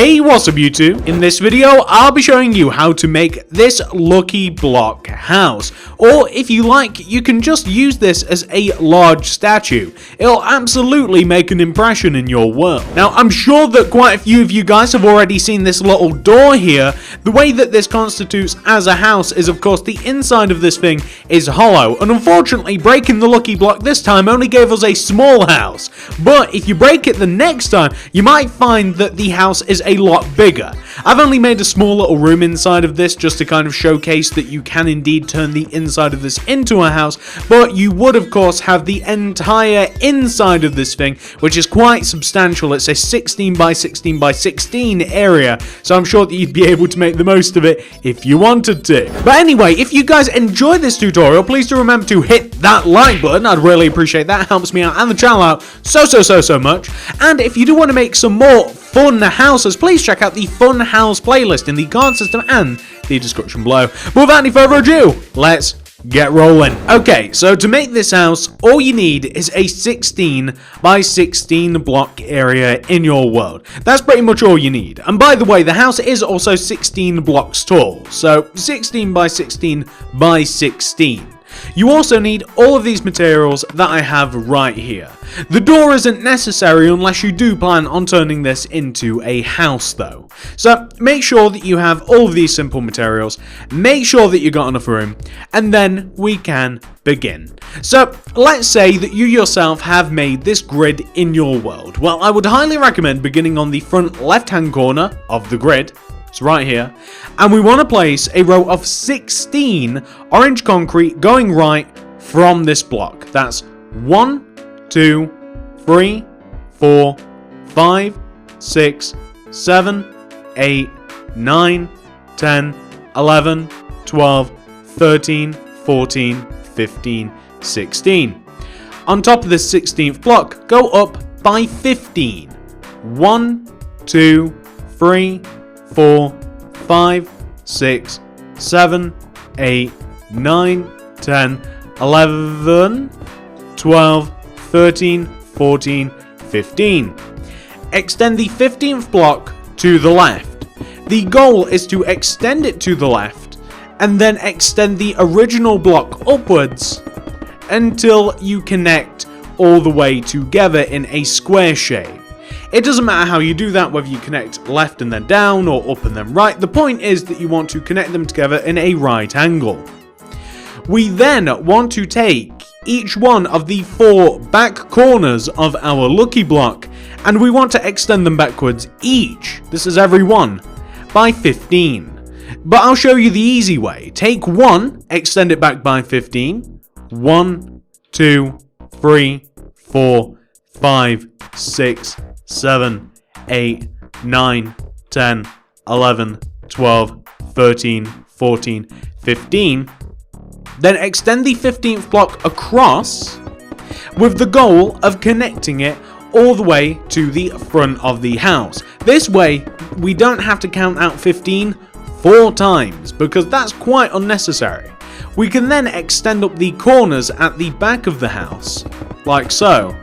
Hey, what's up YouTube? In this video, I'll be showing you how to make this lucky block house. Or if you like, you can just use this as a large statue. It'll absolutely make an impression in your world. Now, I'm sure that quite a few of you guys have already seen this little door here. The way that this constitutes as a house is, of course, the inside of this thing is hollow. And unfortunately, breaking the lucky block this time only gave us a small house. But if you break it the next time, you might find that the house is a lot bigger. I've only made a small little room inside of this just to kind of showcase that you can indeed turn the inside of this into a house, but you would of course have the entire inside of this thing, which is quite substantial. It's a 16 by 16 by 16 area, so I'm sure that you'd be able to make the most of it if you wanted to. But anyway, if you guys enjoyed this tutorial, please do remember to hit that like button. I'd really appreciate that. It helps me out and the channel out so much. And if you do want to make some more fun houses, please check out the fun house playlist in the card system and the description below. But without any further ado, let's get rolling. Okay, so to make this house, all you need is a 16 by 16 block area in your world. That's pretty much all you need. And by the way, the house is also 16 blocks tall, so 16 by 16 by 16. You also need all of these materials that I have right here. The door isn't necessary unless you do plan on turning this into a house though. So make sure that you have all of these simple materials, make sure that you got enough room, and then we can begin. So let's say that you yourself have made this grid in your world. Well, I would highly recommend beginning on the front left hand corner of the grid. It's right here, and we want to place a row of 16 orange concrete going right from this block. That's 1, 2, 3, 4, 5, 6, 7, 8, 9, 10, 11, 12, 13, 14, 15, 16. On top of this 16th block, go up by 15. 1, 2, 3, 4, 5, 6, 7, 8, 9, 10, 11, 12, 13, 14, 15. Extend the 15th block to the left. The goal is to extend it to the left and then extend the original block upwards until you connect all the way together in a square shape. It doesn't matter how you do that, whether you connect left and then down or up and then right. The point is that you want to connect them together in a right angle. We then want to take each one of the 4 back corners of our lucky block and we want to extend them backwards each, this is every one, by 15. But I'll show you the easy way. Take 1, extend it back by 15. 1, 2, 3, 4, 5, 6, 7, 8, 9, 10, 11, 12, 13, 14, 15. Then extend the 15th block across with the goal of connecting it all the way to the front of the house. This way, we don't have to count out 15 4 times because that's quite unnecessary. We can then extend up the corners at the back of the house, like so,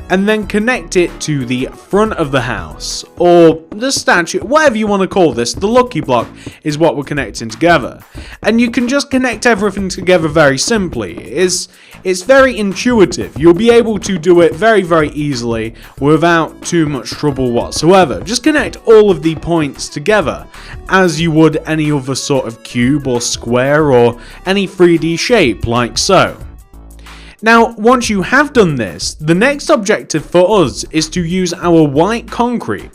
and then connect it to the front of the house, or the statue, whatever you want to call this. The lucky block is what we're connecting together. And you can just connect everything together very simply. It's very intuitive. You'll be able to do it very easily without too much trouble whatsoever. Just connect all of the points together as you would any other sort of cube or square or any 3D shape, like so. Now, once you have done this, the next objective for us is to use our white concrete.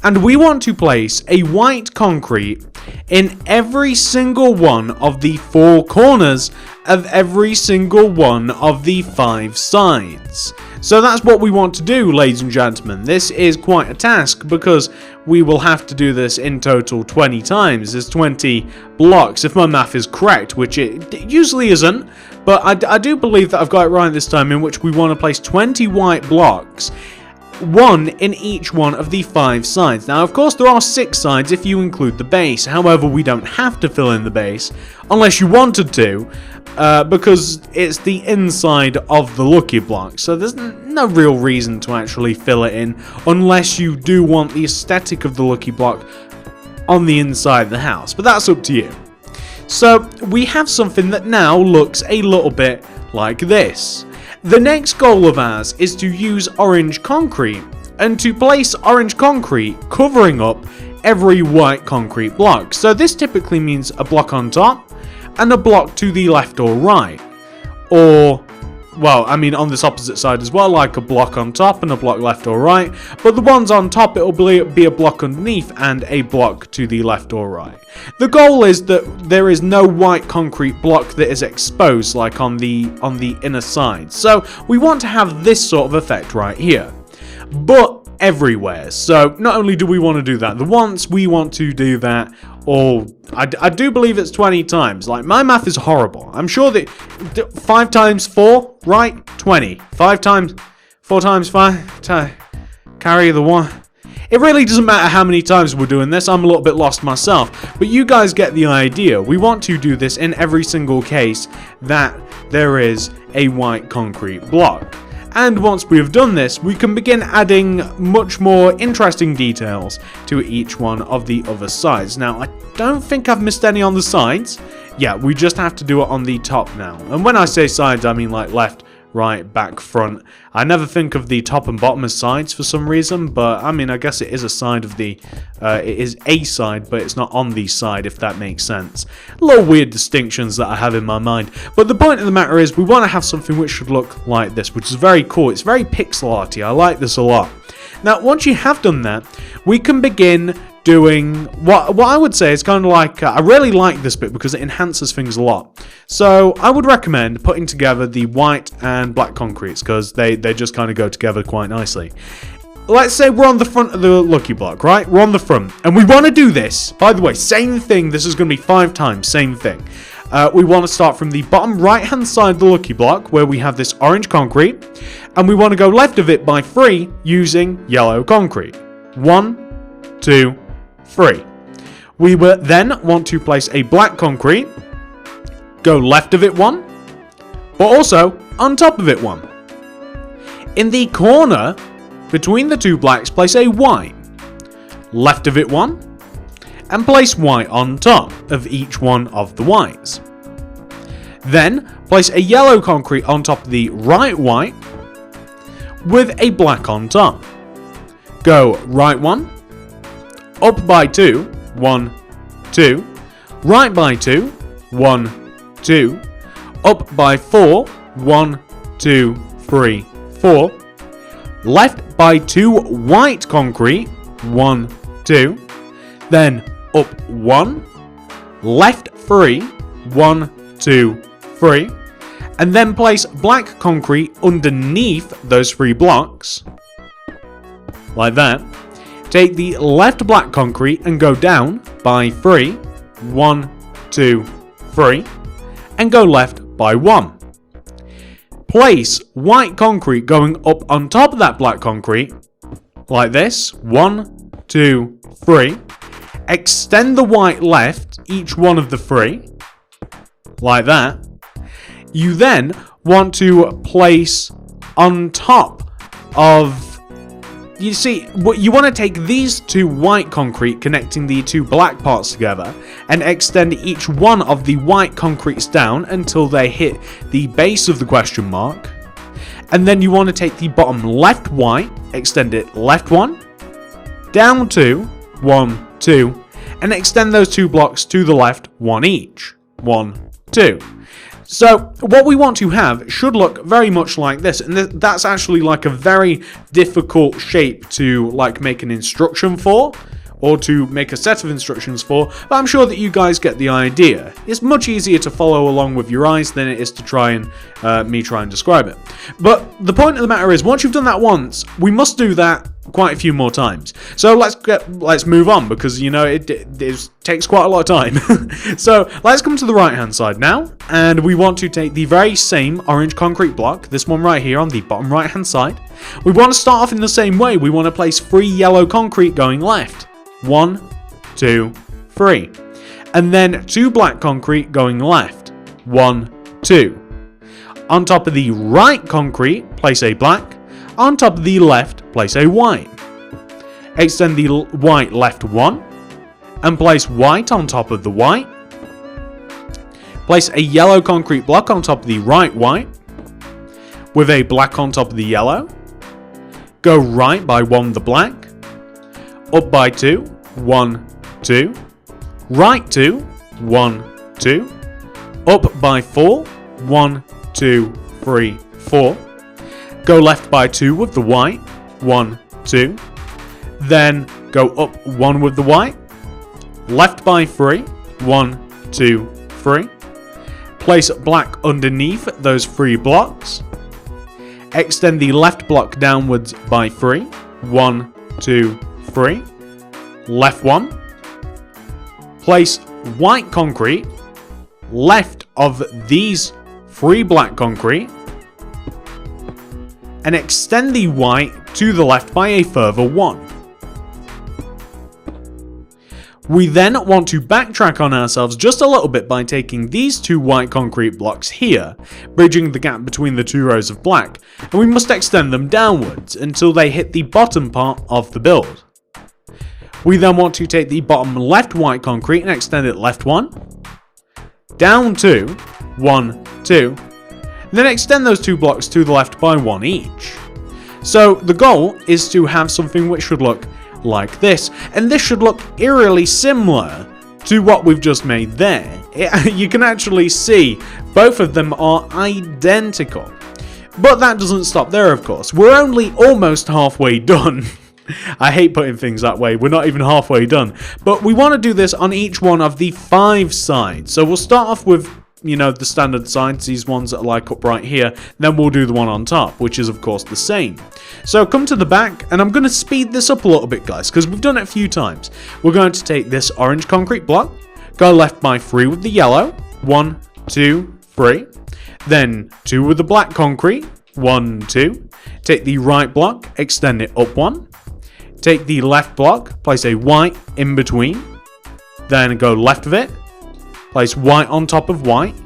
And we want to place a white concrete in every single one of the 4 corners of every single one of the 5 sides. So that's what we want to do, ladies and gentlemen. This is quite a task because we will have to do this in total 20 times. There's 20 blocks, if my math is correct, which it usually isn't. But I do believe that I've got it right this time, in which we want to place 20 white blocks one in each one of the 5 sides. Now, of course, there are 6 sides if you include the base. However, we don't have to fill in the base unless you wanted to, because it's the inside of the lucky block. So there's no real reason to actually fill it in unless you do want the aesthetic of the lucky block on the inside of the house. But that's up to you. So we have something that now looks a little bit like this. The next goal of ours is to use orange concrete and to place orange concrete covering up every white concrete block. So this typically means a block on top and a block to the left or right. Or, well, I mean on this opposite side as well, like a block on top and a block left or right. But the ones on top, it'll be a block underneath and a block to the left or right. The goal is that there is no white concrete block that is exposed, like on the inner side. So we want to have this sort of effect right here, but everywhere. So not only do we want to do that the once, we want to do that all. I do believe it's 20 times. Like, my math is horrible. I'm sure that 5 times 4, right? 20. 5 times 4 times 5. Carry the 1. It really doesn't matter how many times we're doing this, I'm a little bit lost myself, but you guys get the idea. We want to do this in every single case that there is a white concrete block. And once we have done this, we can begin adding much more interesting details to each one of the other sides. Now, I don't think I've missed any on the sides. Yeah, we just have to do it on the top now. And when I say sides, I mean like left, right, back, front. I never think of the top and bottom as sides for some reason, but I mean, I guess it is a side of the, it is a side, but it's not on the side, if that makes sense. Little weird distinctions that I have in my mind. But the point of the matter is, we want to have something which should look like this, which is very cool. It's very pixel arty. I like this a lot. Now, once you have done that, we can begin doing what I would say is kind of like, I really like this bit because it enhances things a lot. So I would recommend putting together the white and black concretes because they just kind of go together quite nicely. Let's say we're on the front of the lucky block, right? We're on the front and we want to do this. By the way, same thing. This is going to be 5 times, same thing. We want to start from the bottom right hand side of the lucky block where we have this orange concrete, and we want to go left of it by 3 using yellow concrete. 1, 2, 3. We will then want to place a black concrete, go left of it 1, but also on top of it 1. In the corner between the 2 blacks, place a white, left of it 1, and place white on top of each one of the whites. Then place a yellow concrete on top of the right white with a black on top. Go right 1, up by 2, 1, 2, right by 2, 1, 2, up by 4, 1, 2, 3, 4, left by 2 white concrete, 1, 2, then up 1, left 3, 1, 2, 3, and then place black concrete underneath those 3 blocks, like that. Take the left black concrete and go down by 3, 1, 2, 3, and go left by 1. Place white concrete going up on top of that black concrete, like this, 1, 2, 3. Extend the white left, each one of the 3, like that. You then want to place on top of, you see, you want to take these 2 white concrete connecting the 2 black parts together and extend each one of the white concretes down until they hit the base of the question mark. And then you want to take the bottom left white, extend it left 1, down 2, 1, 2, and extend those 2 blocks to the left 1 each. 1, 2. So what we want to have should look very much like this, and that's actually like a very difficult shape to like make an instruction for, or to make a set of instructions for, but I'm sure that you guys get the idea. It's much easier to follow along with your eyes than it is to try and me try and describe it. But the point of the matter is, once you've done that once, we must do that quite a few more times. So let's move on, because you know it takes quite a lot of time. So let's come to the right hand side now, and we want to take the very same orange concrete block, this one right here on the bottom right hand side. We want to start off in the same way. We want to place 3 yellow concrete going left. 1, 2, 3. And then 2 black concrete going left. 1, 2. On top of the right concrete, place a black. On top of the left, place a white. Extend the white left 1, and place white on top of the white. Place a yellow concrete block on top of the right white, with a black on top of the yellow. Go right by 1 with the black, up by 2, 1, 2, right 2, 1, 2, up by 4, 1, 2, 3, 4. Go left by 2 with the white, 1, 2. Then go up 1 with the white. Left by 3, 1, 2, 3. Place black underneath those 3 blocks. Extend the left block downwards by 3, 1, 2, 3. Left 1. Place white concrete left of these 3 black concrete, and extend the white to the left by a further 1. We then want to backtrack on ourselves just a little bit by taking these 2 white concrete blocks here, bridging the gap between the 2 rows of black, and we must extend them downwards until they hit the bottom part of the build. We then want to take the bottom left white concrete and extend it left 1, down 2, 1, 2, then extend those 2 blocks to the left by 1 each. So the goal is to have something which should look like this, and this should look eerily similar to what we've just made there. You can actually see both of them are identical. But that doesn't stop there, of course. We're only almost halfway done. I hate putting things that way. We're not even halfway done. But we want to do this on each one of the 5 sides. So we'll start off with, you know, the standard sides, these ones that are like up right here. Then we'll do the one on top, which is of course the same. So come to the back, and I'm going to speed this up a little bit, guys, because we've done it a few times. We're going to take this orange concrete block, go left by 3 with the yellow, 1, 2, 3. Then 2 with the black concrete, 1, 2. Take the right block, extend it up 1. Take the left block, place a white in between. Then go left of it. Place white on top of white.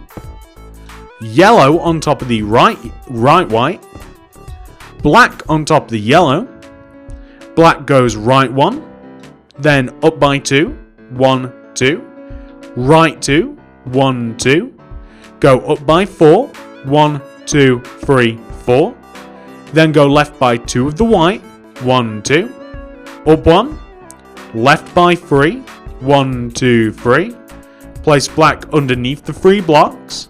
Yellow on top of the right white. Black on top of the yellow. Black goes right 1. Then up by 2. 1, 2. Right 2. 1, 2. Go up by 4. 1, 2, 3, 4. Then go left by 2 of the white. 1, 2. Up 1. Left by 3. 1, 2, 3. Place black underneath the 3 blocks.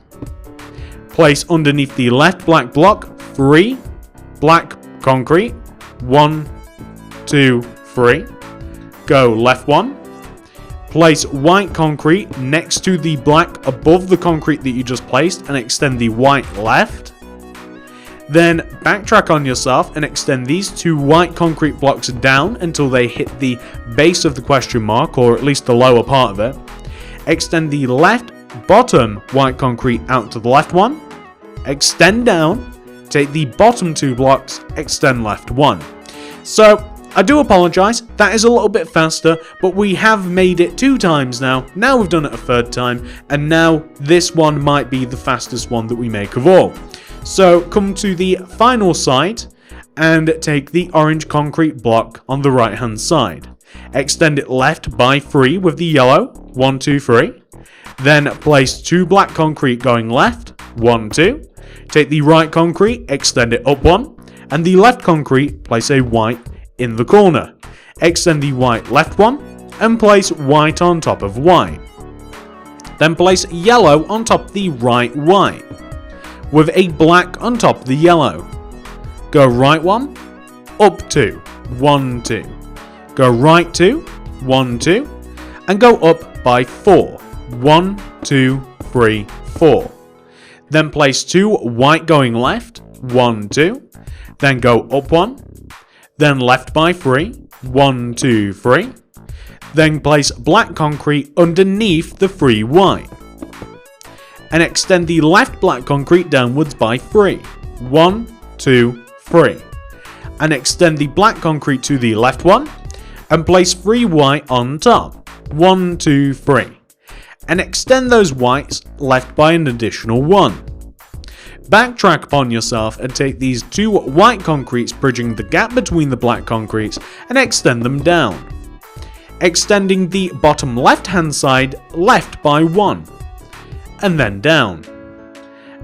Place underneath the left black block 3 black concrete. 1, 2, 3. Go left 1. Place white concrete next to the black above the concrete that you just placed and extend the white left. Then backtrack on yourself and extend these 2 white concrete blocks down until they hit the base of the question mark, or at least the lower part of it. Extend the left bottom white concrete out to the left 1. Extend down. Take the bottom 2 blocks, extend left 1. So I do apologise, that is a little bit faster, but we have made it 2 times now. Now we've done it a 3rd time, and now this one might be the fastest one that we make of all. So come to the final side and take the orange concrete block on the right hand side. Extend it left by 3 with the yellow, 1, 2, 3. Then place 2 black concrete going left, 1, 2. Take the right concrete, extend it up 1. And the left concrete, place a white in the corner. Extend the white left 1 and place white on top of white. Then place yellow on top of the right white, with a black on top of the yellow. Go right 1, up 2, 1, 2. Go right 2, 1, 2, and go up by 4. 1, 2, 3, 4. Then place 2 white going left, 1, 2, then go up 1, then left by 3, 1, 2, 3, then place black concrete underneath the 3 white, and extend the left black concrete downwards by 3, 1, 2, 3, and extend the black concrete to the left one, and place 3 white on top, 1, 2, 3. And extend those whites left by an additional 1. Backtrack upon yourself and take these 2 white concretes bridging the gap between the black concretes and extend them down. Extending the bottom left hand side left by 1. And then down.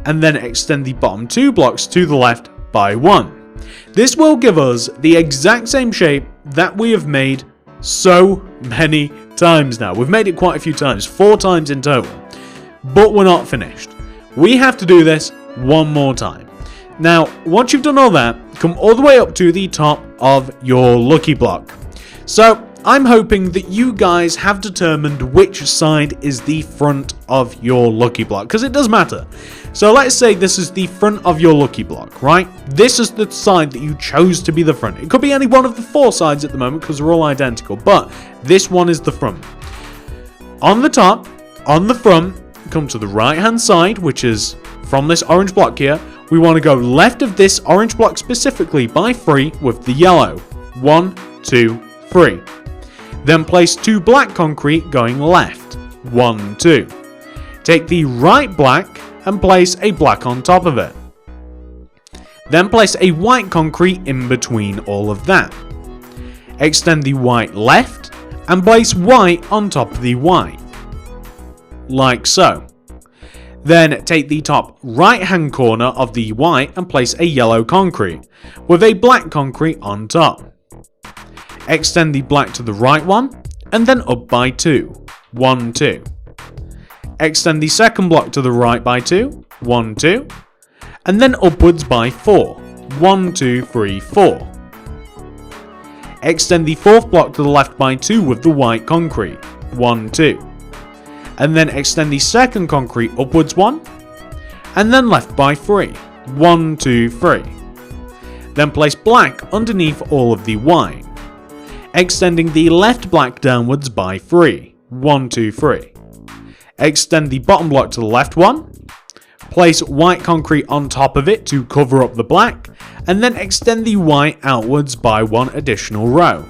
And then extend the bottom 2 blocks to the left by 1. This will give us the exact same shape that we have made so many times now. We've made it quite a few times, 4 times in total, but we're not finished. We have to do this one more time. Now, once you've done all that, come all the way up to the top of your lucky block. So, I'm hoping that you guys have determined which side is the front of your lucky block, because it does matter. So let's say this is the front of your lucky block, right? This is the side that you chose to be the front. It could be any one of the 4 sides at the moment because they're all identical, but this one is the front. On the top, on the front, come to the right hand side, which is from this orange block here. We want to go left of this orange block specifically by 3 with the yellow. 1, 2, 3. Then place 2 black concrete going left. 1, 2. Take the right black and place a black on top of it. Then place a white concrete in between all of that. Extend the white left and place white on top of the white. Like so. Then take the top right hand corner of the white and place a yellow concrete with a black concrete on top. Extend the black to the right one and then up by 2. 1, 2. Extend the second block to the right by 2. 1, 2. And then upwards by 4. 1, 2, 3, 4. Extend the fourth block to the left by 2 with the white concrete. 1, 2. And then extend the second concrete upwards 1. And then left by 3. 1, 2, 3. Then place black underneath all of the white. Extending the left black downwards by 3. 1, 2, 3. Extend the bottom block to the left one. Place white concrete on top of it to cover up the black. And then extend the white outwards by 1 additional row.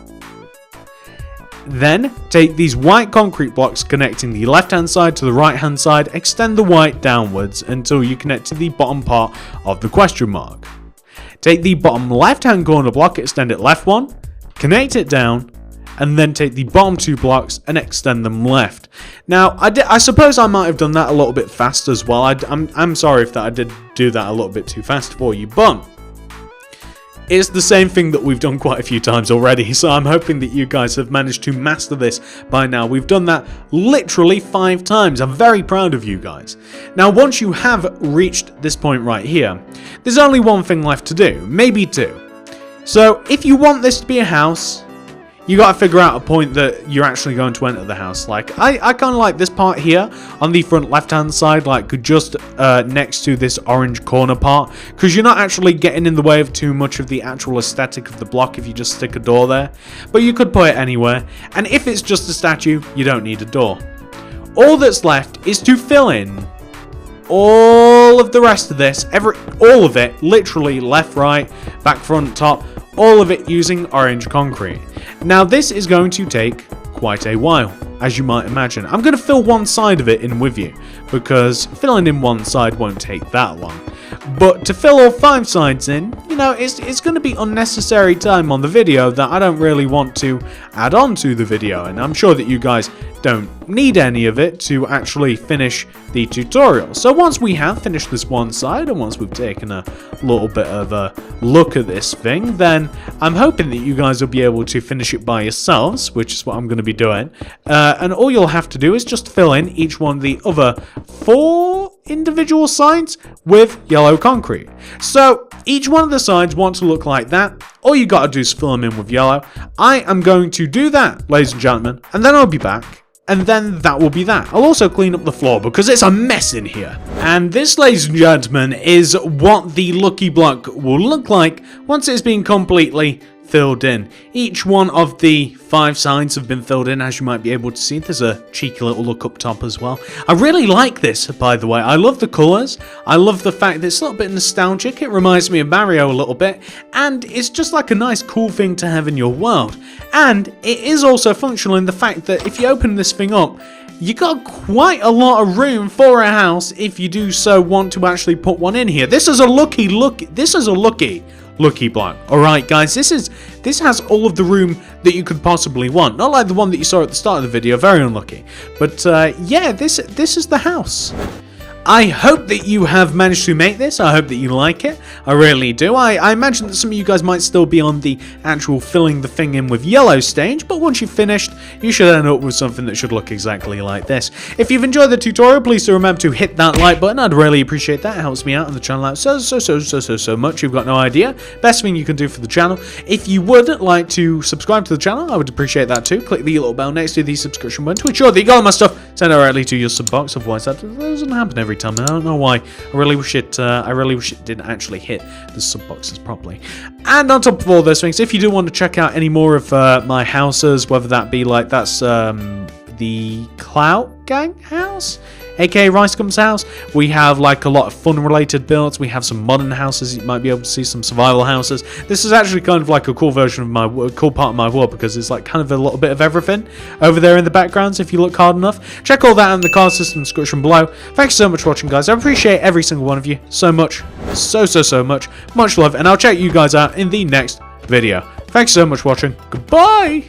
Then take these white concrete blocks connecting the left hand side to the right hand side. Extend the white downwards until you connect to the bottom part of the question mark. Take the bottom left hand corner block, extend it left 1. Connect it down, and then take the bottom 2 blocks and extend them left. Now, I suppose I might have done that a little bit fast as well. I'm sorry if I did do that a little bit too fast for you, but it's the same thing that we've done quite a few times already, so I'm hoping that you guys have managed to master this by now. We've done that literally 5 times. I'm very proud of you guys. Now, once you have reached this point right here, there's only one thing left to do, maybe 2. So, if you want this to be a house, you got to figure out a point that you're actually going to enter the house. Like, I kind of like this part here on the front left-hand side, like just next to this orange corner part, because you're not actually getting in the way of too much of the actual aesthetic of the block if you just stick a door there. But you could put it anywhere, and if it's just a statue, you don't need a door. All that's left is to fill in all of the rest of this, all of it, literally left, right, back, front, top, all of it using orange concrete. Now this is going to take quite a while, as you might imagine. I'm going to fill one side of it in with you, because filling in one side won't take that long. But to fill all 5 sides in, you know, it's going to be unnecessary time on the video that I don't really want to add on to the video, and I'm sure that you guys don't need any of it to actually finish the tutorial. So once we have finished this one side, and once we've taken a little bit of a look at this thing, then I'm hoping that you guys will be able to finish it by yourselves, which is what I'm going to be doing. And all you'll have to do is just fill in each one of the other 4 individual sides with yellow concrete. So each one of the sides want to look like that. All you gotta do is fill them in with yellow. I am going to do that, ladies and gentlemen, and then I'll be back. And then that will be that. I'll also clean up the floor because it's a mess in here. And this, ladies and gentlemen, is what the lucky block will look like once it's been completely filled in. Each one of the 5 sides have been filled in, as you might be able to see. There's a cheeky little look up top as well. I really like this, by the way. I love the colours. I love the fact that it's a little bit nostalgic. It reminds me of Mario a little bit. And it's just like a nice, cool thing to have in your world. And it is also functional in the fact that if you open this thing up, you got quite a lot of room for a house if you do so want to actually put one in here. This is a lucky block. Alright guys, this has all of the room that you could possibly want. Not like the one that you saw at the start of the video, very unlucky. But yeah, this is the house. I hope that you have managed to make this. I hope that you like it. I really do. I imagine that some of you guys might still be on the actual filling the thing in with yellow stage, but once you've finished, you should end up with something that should look exactly like this. If you've enjoyed the tutorial, please do remember to hit that like button. I'd really appreciate that. It helps me out on the channel out so much. You've got no idea. Best thing you can do for the channel. If you would like to subscribe to the channel, I would appreciate that too. Click the little bell next to the subscription button to ensure that you got all my stuff sent directly to your sub box. Otherwise, that doesn't happen every time. I don't know why. I really wish it didn't actually hit the sub boxes properly. And on top of all those things, if you do want to check out any more of my houses, whether that be like that's the Clout Gang house, aka Ricegum's house, we have like a lot of fun related builds. We have some modern houses. You might be able to see some survival houses. This is actually kind of like a cool version of my cool part of my world because it's like kind of a little bit of everything over there in the backgrounds if you look hard enough. Check all that out in the card system description below. Thanks so much for watching, guys. I appreciate every single one of you so much. So much. Much love, and I'll check you guys out in the next video. Thanks so much for watching. Goodbye!